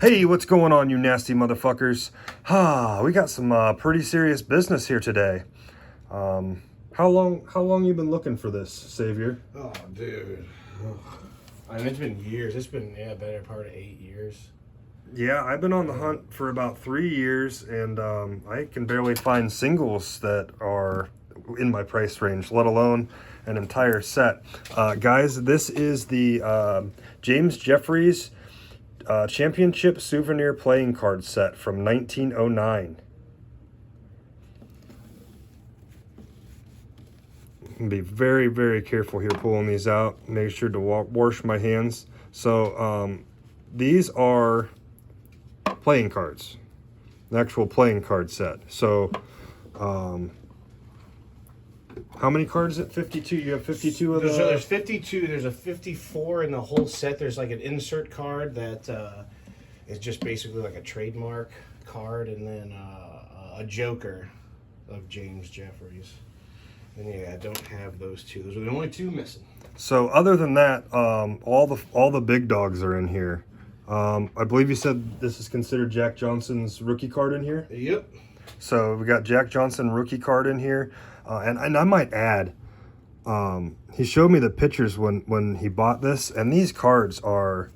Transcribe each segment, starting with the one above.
Hey, what's going on, you nasty motherfuckers? We got some pretty serious business here today. How long you been looking for this, Savior? Oh, dude. I mean, it's been years. It's been, better part of 8 years. Yeah, I've been on the hunt for about 3 years, and I can barely find singles that are in my price range, let alone an entire set. Guys, this is the James Jeffries Championship Souvenir Playing Card Set from 1909. Be very, very careful here pulling these out. Make sure to wash my hands. So these are playing cards, an actual playing card set. So how many cards is it? 52. You have 52 of those. So there's 52. There's a 54 in the whole set. There's like an insert card that is just basically like a trademark card, and then a Joker of James Jeffries. And I don't have those two. Those are the only two missing. So other than that, all the big dogs are in here. I believe you said this is considered Jack Johnson's rookie card in here. Yep. So we got Jack Johnson rookie card in here, and I might add, he showed me the pictures when he bought this, and these cards are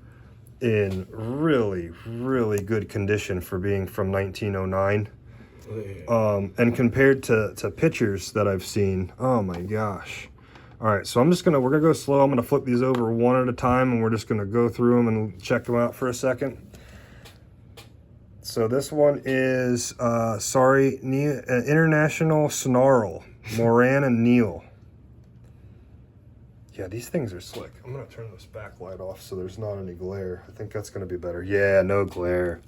in really, really good condition for being from 1909. And compared to pictures that I've seen, oh my gosh. All right, so we're gonna go slow. I'm gonna flip these over one at a time, and we're just gonna go through them and check them out for a second. So this one is International Snarl, Moran and Neal. Yeah, these things are slick. I'm gonna turn this backlight off so there's not any glare. I think that's gonna be better. Yeah, no glare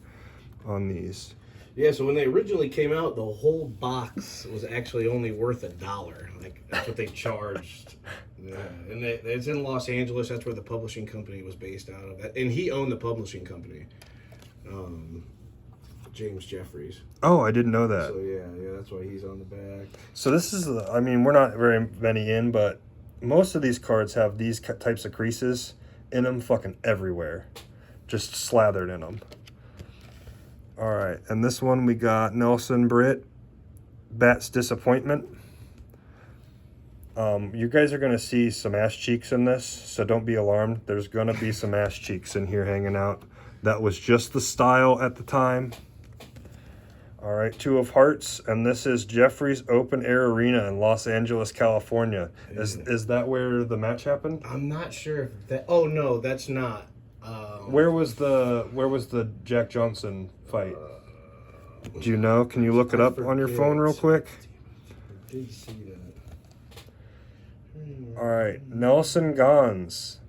on these. Yeah, so when they originally came out, the whole box was actually only worth $1. Like, that's what they charged. Yeah. And it's in Los Angeles. That's where the publishing company was based out of. And he owned the publishing company, James Jeffries. Oh, I didn't know that. So, yeah, that's why he's on the back. So this is, I mean, we're not very many in, but most of these cards have these types of creases in them fucking everywhere. Just slathered in them. All right, and this one we got Nelson Britt, Bat's Disappointment. You guys are going to see some ass cheeks in this, so don't be alarmed. There's going to be some ass cheeks in here hanging out. That was just the style at the time. All right, Two of Hearts, and this is Jeffries Open Air Arena in Los Angeles, California. Is that where the match happened? I'm not sure if that... Oh, no, that's not. Where was the Jack Johnson fight? Do you know? Can you look it up on your phone real quick? I did see that. All right, Nelson Gons.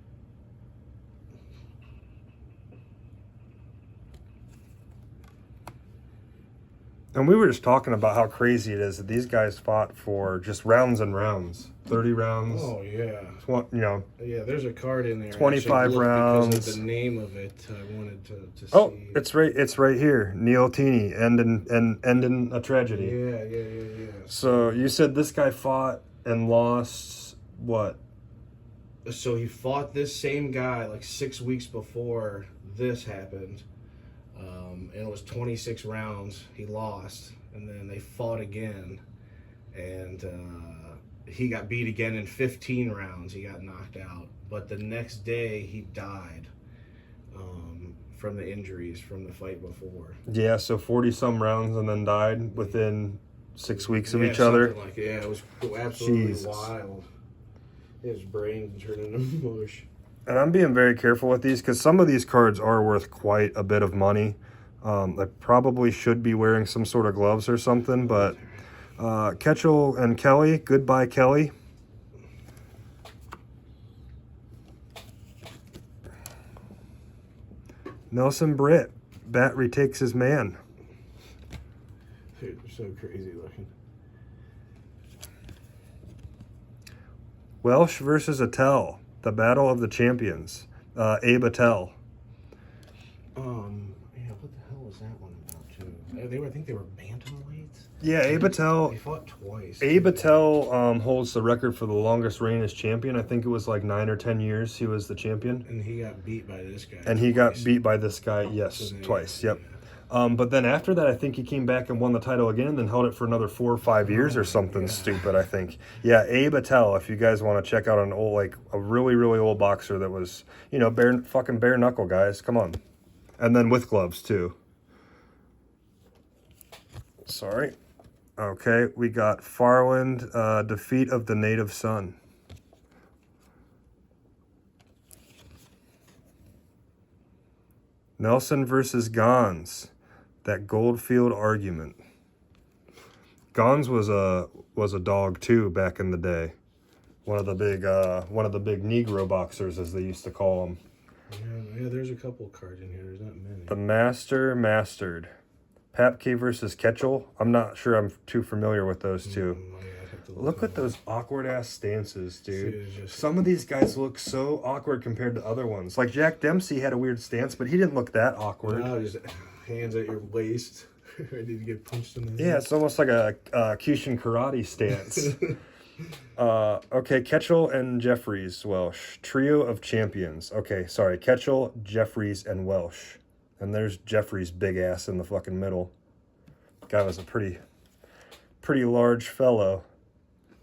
And we were just talking about how crazy it is that these guys fought for just rounds and rounds. 30 rounds. Oh, yeah. Yeah, there's a card in there. 25 rounds. Because of the name of it, I wanted to see. Oh, it's right here. Neil Tini, end in a tragedy. Yeah. So you said this guy fought and lost what? So he fought this same guy like 6 weeks before this happened. And it was 26 rounds. He lost. And then they fought again. And he got beat again in 15 rounds. He got knocked out. But the next day, he died from the injuries from the fight before. Yeah, so 40-some rounds and then died within 6 weeks of each other. It was absolutely wild. His brain turned into mush. And I'm being very careful with these because some of these cards are worth quite a bit of money. I probably should be wearing some sort of gloves or something, but Ketchel and Kelly, Goodbye Kelly. Nelson Britt, Bat retakes his man. Dude, they're so crazy looking. Welsh versus Attell, the Battle of the Champions. Abe Attell. Yeah, what the hell was that one about too? I think they were bantamweights. Yeah, Abe Patel. They fought twice. Abe Patel holds the record for the longest reign as champion. I think it was like 9 or 10 years he was the champion. And he got beat by this guy. And he got beat by this guy, yes, twice. Yep. But then after that, I think he came back and won the title again, and then held it for another 4 or 5 years or something stupid. I think. Yeah, Abe Patel. If you guys want to check out an old, like a really really old boxer that was, you know, bare knuckle guys. Come on, and then with gloves too. Sorry. Okay, we got Farland, defeat of the Native Son. Nelson versus Gons. That Goldfield argument. Gons was a dog too back in the day. One of the big Negro boxers, as they used to call them. Yeah, there's a couple cards in here. There's not many. The Mastered. Papke versus Ketchel. I'm not sure I'm too familiar with those two. Look at those awkward ass stances, dude. Some of these guys look so awkward compared to other ones. Like Jack Dempsey had a weird stance, but he didn't look that awkward. No, just hands at your waist, ready to get punched in the head. Yeah, it's almost like a Kyushin karate stance. Okay, Ketchel and Jeffries, Welsh. Trio of champions. Okay, sorry, Ketchel, Jeffries, and Welsh. And there's Jeffries' big ass in the fucking middle. Guy was a pretty large fellow.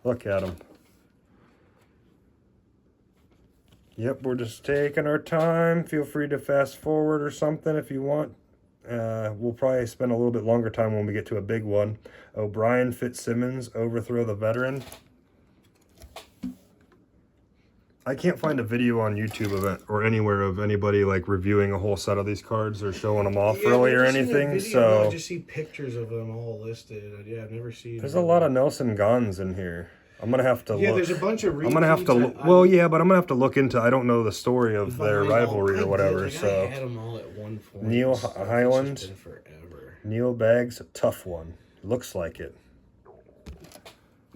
Look at him. Yep, we're just taking our time. Feel free to fast forward or something if you want. We'll probably spend a little bit longer time when we get to a big one. O'Brien, Fitzsimmons, overthrow the veteran. I can't find a video on YouTube of it or anywhere of anybody like reviewing a whole set of these cards or showing them off really or anything. So I just see pictures of them all listed. Yeah, I've never seen. There's a lot of Nelson Gons in here. I'm gonna have to look. Yeah, there's a bunch of. I'm gonna have to. Well, yeah, but I'm gonna have to look into. I don't know the story of their rivalry or whatever. So I had them all at one point. Neil Highland. Forever. Neil Baggs, a tough one. Looks like it.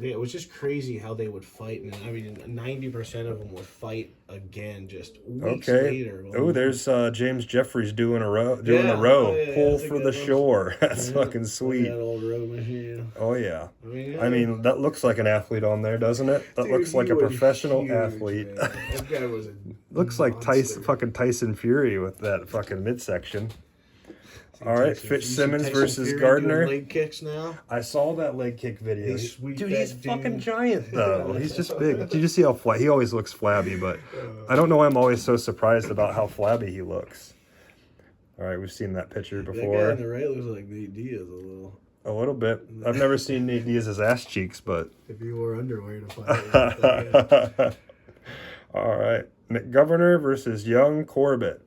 Yeah, it was just crazy how they would fight, and I mean, 90% of them would fight again just weeks later. Oh, there's James Jeffries doing the row. Pull for the shore. That's fucking sweet. That old row machine. Oh yeah. I mean, that looks like an athlete on there, doesn't it? That looks like a professional athlete. That guy was a looks like fucking Tyson Fury with that fucking midsection. All right, Fitzsimmons versus Gardner. Leg kicks now. I saw that leg kick video. Dude, he's fucking giant though. He's just big. Did you see how he always looks flabby? But I don't know why I'm always so surprised about how flabby he looks. All right, we've seen that picture before. That guy on the right looks like Nate Diaz a little. A little bit. I've never seen Nate Diaz's ass cheeks, but. If you wore underwear to fight. All right, McGovernor versus Young Corbett.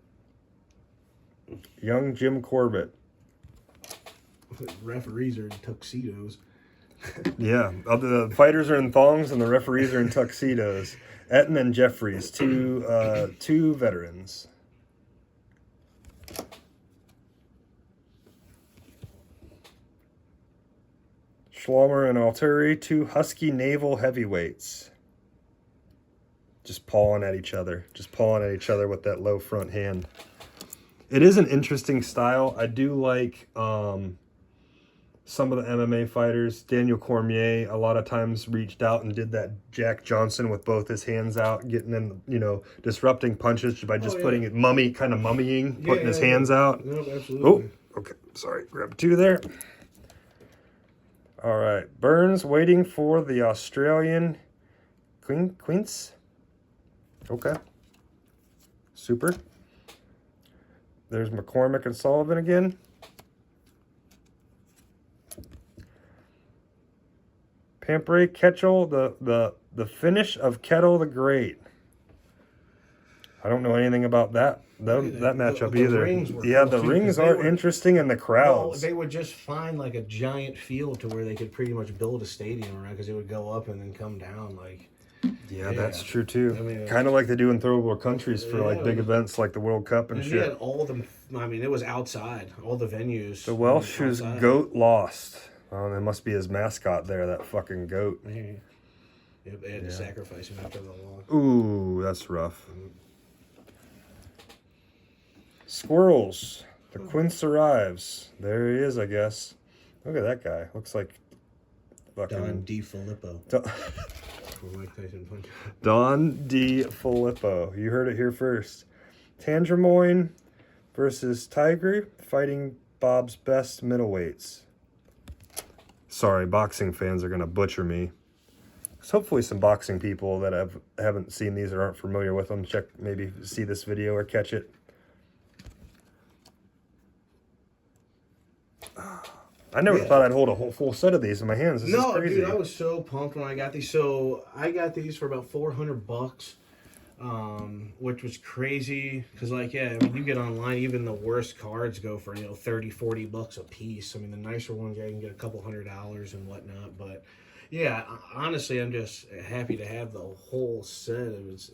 Young Jim Corbett. Referees are in tuxedos. Yeah, the fighters are in thongs and the referees are in tuxedos. Etten and Jeffries, two veterans. Schlummer and Alteri, two Husky naval heavyweights. Just pawing at each other with that low front hand. It is an interesting style. I do like some of the MMA fighters. Daniel Cormier a lot of times reached out and did that Jack Johnson with both his hands out, getting in, disrupting punches by just putting it mummying, putting his hands out. No, absolutely. Oh, okay. Sorry, grab two there. All right. Burns waiting for the Australian Quince. Okay. Super. There's McCormick and Sullivan again. Pampre, Ketchel, the finish of Kettle the Great. I don't know anything about that matchup either. The rings are interesting and the crowds. Well, they would just find like a giant field to where they could pretty much build a stadium around because it would go up and then come down like. Yeah, that's true too. I mean, kind of like they do in third world countries for like big events like the World Cup and shit. Yeah, all of them. I mean, it was outside. All the venues. The Welsh whose goat lost. Oh, that must be his mascot there. That fucking goat. Yeah, they had to sacrifice him after the loss. Ooh, that's rough. Squirrels. The Quince arrives. There he is, I guess. Look at that guy. Looks like fucking Don DeFilippo. Don DeFilippo. You heard it here first. Tangermoin versus Tiger, fighting Bob's best middleweights. Sorry, boxing fans are going to butcher me. So hopefully some boxing people that haven't seen these or aren't familiar with them, maybe see this video or catch it. I never thought I'd hold a whole full set of these in my hands. This is crazy. Dude, I was so pumped when I got these. So I got these for about $400, which was crazy. Because, like, yeah, I mean, you get online, even the worst cards go for, you know, $30-$40 a piece. I mean, the nicer ones, yeah, you can get a couple $100 and whatnot. But, yeah, honestly, I'm just happy to have the whole set. It was,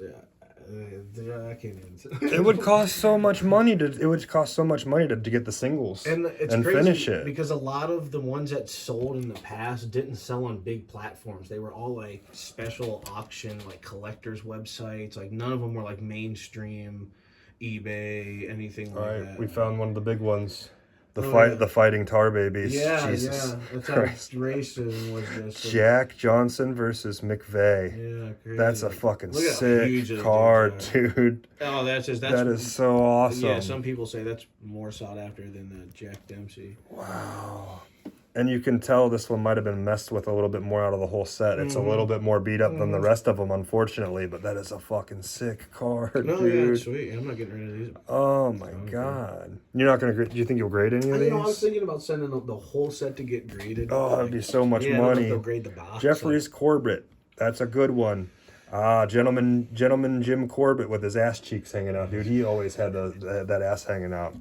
I can't even. It would cost so much money to get the singles and it's and crazy finish it, because a lot of the ones that sold in the past didn't sell on big platforms. They were all like special auction, like collectors websites. Like none of them were like mainstream eBay, anything like that. We found one of the big ones. The fighting tar babies. Yeah, Jesus That's how racism was just. Jack Johnson versus McVeigh. Yeah, crazy. That's a fucking sick card, dude. Oh, that is so awesome. Yeah, some people say that's more sought after than the Jack Dempsey. Wow. And you can tell this one might have been messed with a little bit more out of the whole set. It's a little bit more beat up than the rest of them, unfortunately. But that is a fucking sick card, dude. Yeah, sweet. I'm not getting rid of these. Oh my god. You're not gonna grade? Do you think you'll grade any of these? I was thinking about sending the whole set to get graded. Oh, that'd be so much money. I don't know if they'll grade the box. Jeffries Corbett. That's a good one. Gentleman Jim Corbett with his ass cheeks hanging out, dude. He always had that ass hanging out.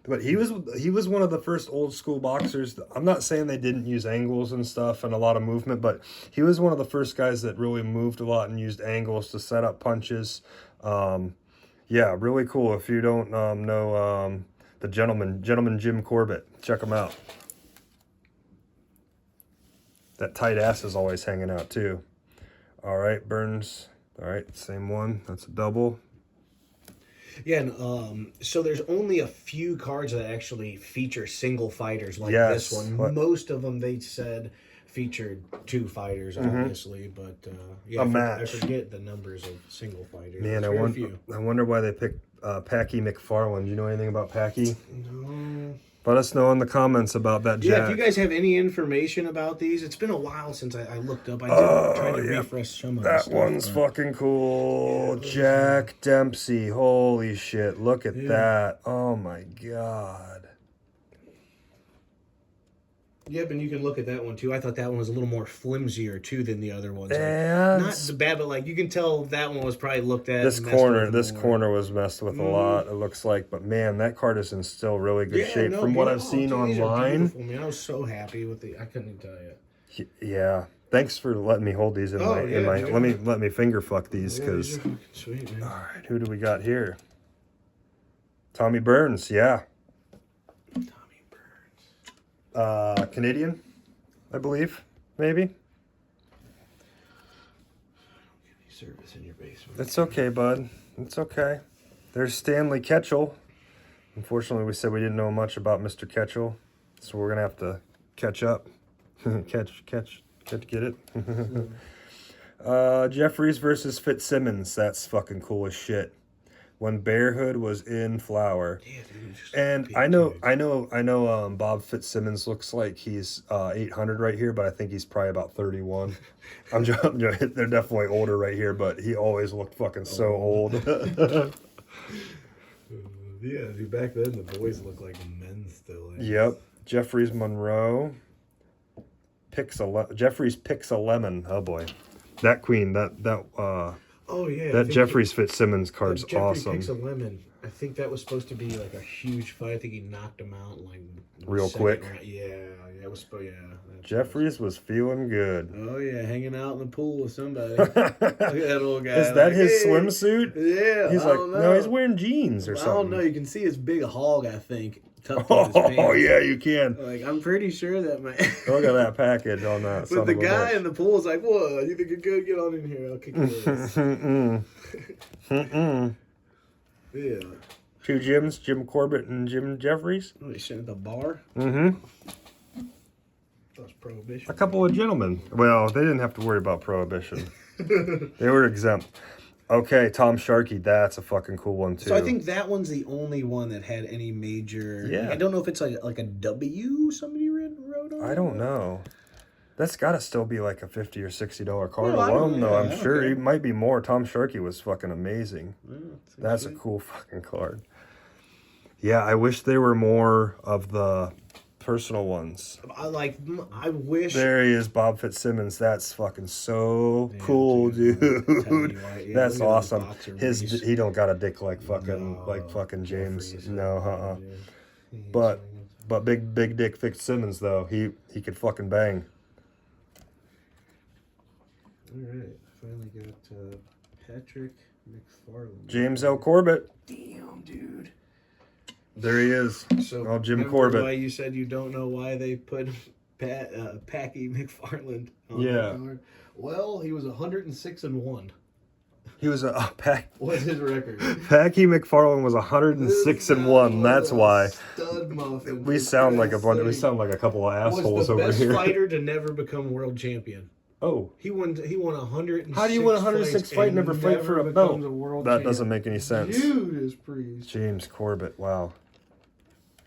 But he was one of the first old school boxers. I'm not saying they didn't use angles and stuff and a lot of movement, but he was one of the first guys that really moved a lot and used angles to set up punches. Yeah, really cool. If you don't know the gentleman Jim Corbett, check him out. That tight ass is always hanging out too. All right, Burns. All right, same one. That's a double. Yeah, and so there's only a few cards that actually feature single fighters like this one. Most of them, they said, featured two fighters, obviously, but yeah, I forget the numbers of single fighters. Man, I wonder why they picked Packy McFarland. Do you know anything about Packy? No. Let us know in the comments about that, Jack. Yeah, if you guys have any information about these, it's been a while since I looked up. I did try to refresh some of that stuff. That one's fucking cool. Yeah, Jack Dempsey. Holy shit. Look at that. Oh my god. Yep, and you can look at that one too. I thought that one was a little more flimsier too than the other ones. And not so bad, but like you can tell that one was probably looked at. This corner was messed with a lot. It looks like, but man, that card is in still really good shape from what I've seen online. Man, I was so happy with I couldn't even tell you. Yeah, thanks for letting me hold these in my. Let me finger fuck these because. Sweet, man. All right, who do we got here? Tommy Burns. Yeah. Canadian, I believe, maybe. I don't get any service in your basement. It's okay, bud. It's okay. There's Stanley Ketchel. Unfortunately, we said we didn't know much about Mr. Ketchel, so we're gonna have to catch up. Get it? Jeffries versus Fitzsimmons. That's fucking cool as shit. When Bearhood was in flower. Yeah, dude, and I know Bob Fitzsimmons looks like he's 800 right here, but I think he's probably about 31. They're definitely older right here, but he always looked fucking so old. Yeah, dude, back then the boys looked like men still. Yep. Jeffries Monroe. Jeffries picks a lemon. Oh boy. That queen, oh yeah, that Jeffries Fitzsimmons card's awesome. Picks a lemon. I think that was supposed to be like a huge fight. I think he knocked him out like real quick. Round. Yeah, it was. Yeah, Jeffries was feeling good. Oh yeah, hanging out in the pool with somebody. Look at that old guy. Is that his swimsuit? Yeah. He's like, no, he's wearing jeans or something. I don't know. You can see his big hog, I think. Oh yeah, you can. Like I'm pretty sure that my look at that package on that. But the guy in the pool is like, "Whoa, you think you're good? Get on in here. I'll kick your ass." Yeah. Two Jims, Jim Corbett and Jim Jeffries. Oh, they sitting at the bar? Mm-hmm. That was Prohibition. A couple of gentlemen. Well, they didn't have to worry about Prohibition. They were exempt. Okay, Tom Sharkey. That's a fucking cool one, too. So I think that one's the only one that had any major... Yeah. I don't know if it's like a W somebody wrote on. I don't know. That's got to still be like a $50 or $60 card Well, alone, though. yeah, I'm sure okay. it might be more. Tom Sharkey was fucking amazing. Yeah, That's a cool fucking card. Yeah, I wish there were more of the personal ones. I wish... There he is, Bob Fitzsimmons. That's fucking so Yeah, cool, dude. Yeah, That's look at awesome. those boxer His briefs. he don't got a dick like fucking James. No, But big dick Fitzsimmons though. He could fucking bang. All right, finally got Patrick McFarland. James L. Corbett. Damn, dude. There he is. So Oh, Jim remember Corbett. why you said you don't know why they put Packy McFarland on Yeah. the card? Well, he was 106-1. He was a Packy What's his record? McFarland was 106-1. That's why. Stud muffin. We sound like a couple of assholes was the over best here. fighter to never become world champion. Oh. He won 106. How do you win 106 fight and never fight for a belt? becomes world That champ? doesn't make any sense. Judas Priest. James Corbett. Wow.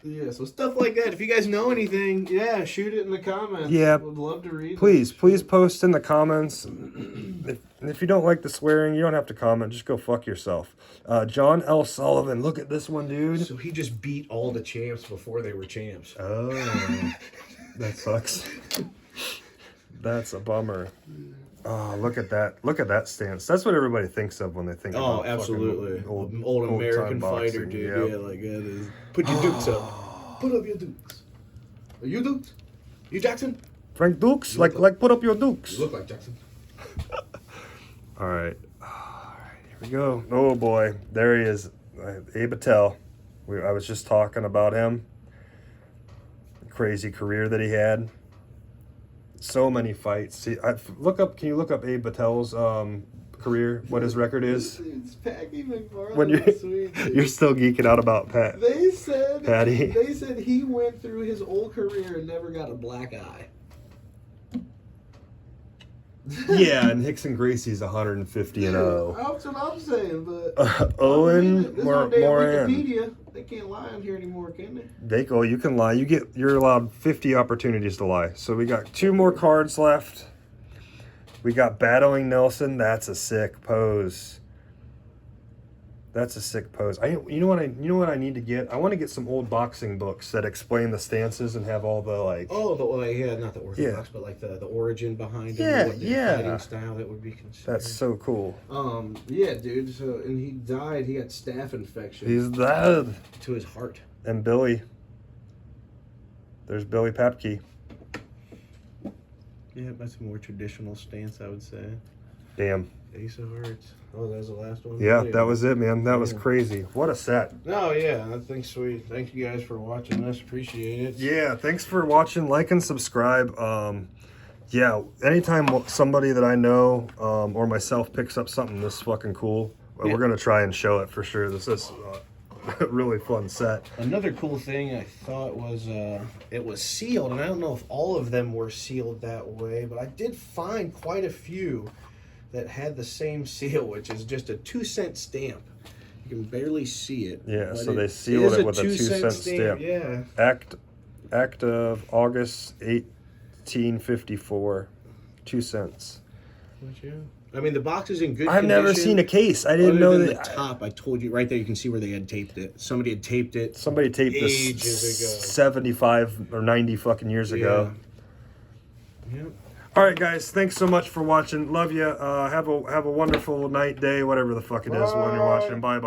Yeah, so stuff like that. If you guys know anything, yeah, shoot it in the comments. Yeah. Would love to read. Please post in the comments. If you don't like the swearing, you don't have to comment. Just go fuck yourself. John L. Sullivan. Look at this one, dude. So he just beat all the champs before they were champs. Oh, that sucks. That's a bummer. Oh, look at that. Look at that stance. That's what everybody thinks of when they think about absolutely. fucking Old American old-time fighter, boxing. dude. Yep. Yeah, like that is. Put your dukes up. Put up your dukes. Are you dukes? You Jackson? Frank Dukes? You Like put up your Dukes. You look like Jackson. All right, here we go. Oh boy, there he is, Abe Attell. I was just talking about him. Crazy career that he had. So many fights. See, can you look up Abe Attell's career? What his record is? It's Packy McFarland. When you're still geeking out about Patty. They said Patty. he went through his whole career and never got a black eye. Yeah, and Hickson Gracie's 150-0. That's what I'm saying, but Owen this on damn Moran. Wikipedia. They can't lie on here anymore, can they? You can lie. You're allowed 50 opportunities to lie. So we got 2 more cards left. We got Battling Nelson. That's a sick pose. That's a sick pose. You know what I need to get? I want to get some old boxing books that explain the stances and have all the like. Oh, not the orthodox, but like the origin behind it. Yeah, and the fighting style that would be considered. That's so cool. Yeah, dude. So, and he died. He got staph infection. He's dead. To his heart. And Billy. There's Billy Papke. Yeah, that's a more traditional stance, I would say. Damn. Ace of Hearts. Oh, that was the last one? Yeah, that was it, man. That was crazy. What a set. Oh, yeah. That's sweet. Thank you guys for watching this. Appreciate it. Yeah, thanks for watching. Like and subscribe. Yeah, anytime somebody that I know or myself picks up something this fucking cool, we're going to try and show it for sure. This is a really fun set. Another cool thing I thought was it was sealed, and I don't know if all of them were sealed that way, but I did find quite a few that had the same seal, which is just a 2-cent stamp. You can barely see it. Yeah, so they sealed it with a 2-cent stamp. Yeah. Act of August 1854. 2 cents. Yeah. I mean, the box is in good I've condition. never seen a case. I didn't know that. The top, I told you right there. You can see where they had taped it. Somebody had taped it. Somebody taped ages this ago. 75 or 90 fucking years ago. Yep. All right, guys. Thanks so much for watching. Love you. Have a wonderful night, day, whatever the fuck it is when you're watching. Bye.